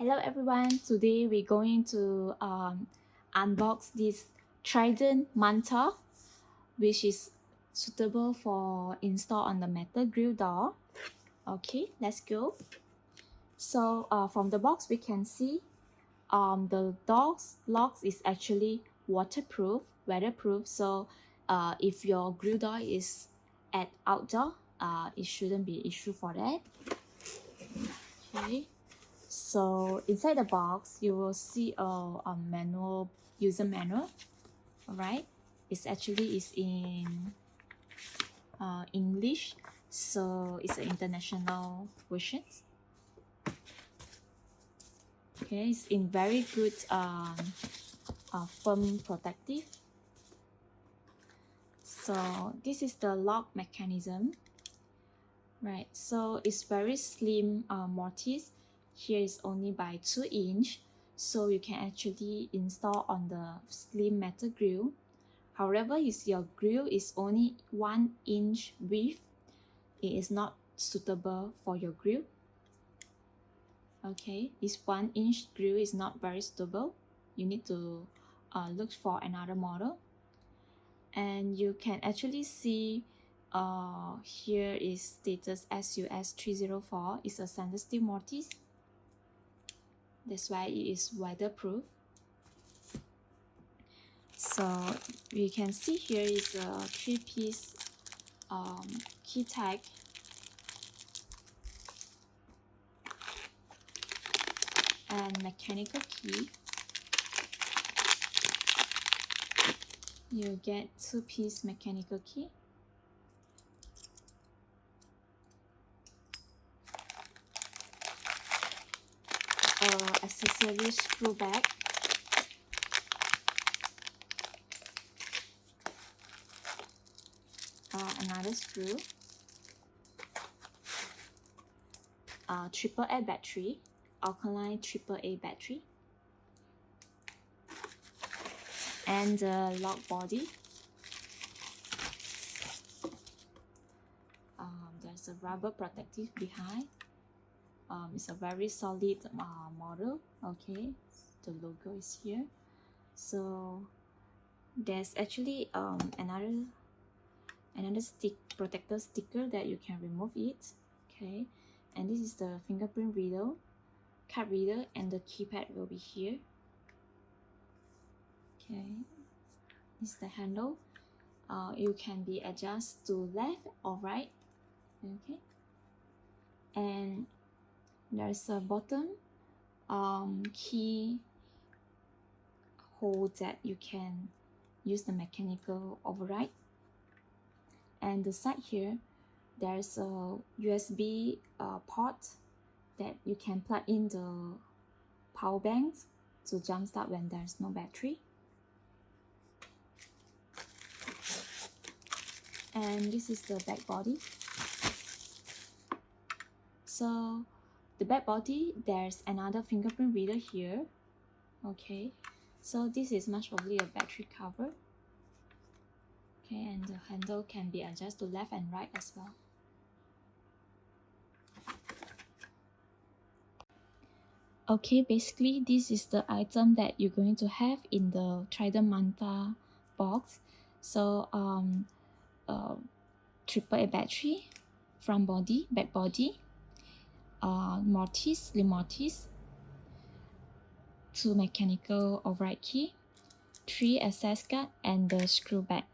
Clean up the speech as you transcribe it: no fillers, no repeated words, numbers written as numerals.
Hello everyone, today we're going to unbox this Trident Manta, which is suitable for install on the metal grill door. Okay, let's go. So from the box we can see the door's locks is actually waterproof, weatherproof. So if your grill door is at outdoor, it shouldn't be an issue for that. Okay. So inside the box, you will see a manual, user manual. All right, it's actually in English, so it's an international version. Okay, it's in very good firm protective. So this is the lock mechanism. Right, so it's very slim mortise. Here is only by 2 inch, so you can actually install on the slim metal grill. However, if your grill is only 1 inch width, it is not suitable for your grill. Okay, this 1 inch grill is not very suitable. You need to look for another model. And you can actually see here is status SUS304. It's a stainless steel mortise. That's why it is weatherproof. So you can see here is a 3-piece key tag. And mechanical key. You get 2-piece mechanical key. Accessory screw back. Another screw. 𝗘𝗖𝗏 battery, alkaline 𝗘𝗖𝗏 battery. And the lock body. There's a rubber protective behind. It's a very solid model. Okay, the logo is here. So there's actually another protector sticker that you can remove it. Okay, and this is the fingerprint reader, card reader, and the keypad will be here. Okay, this is the handle. You can be adjusted to left or right. Okay, and there's a bottom key hole that you can use the mechanical override. And the side here, there's a USB port that you can plug in the power banks to jumpstart when there's no battery. And this is the back body. So the back body, there's another fingerprint reader here. Okay, so this is most probably a battery cover. Okay, and the handle can be adjusted to left and right as well. Okay, basically this is the item that you're going to have in the Trident Manta box. So 𝗘𝗖𝗏 battery, front body, back body, mortise, slim mortise, 2 mechanical override key, 3 access card, and the screw back.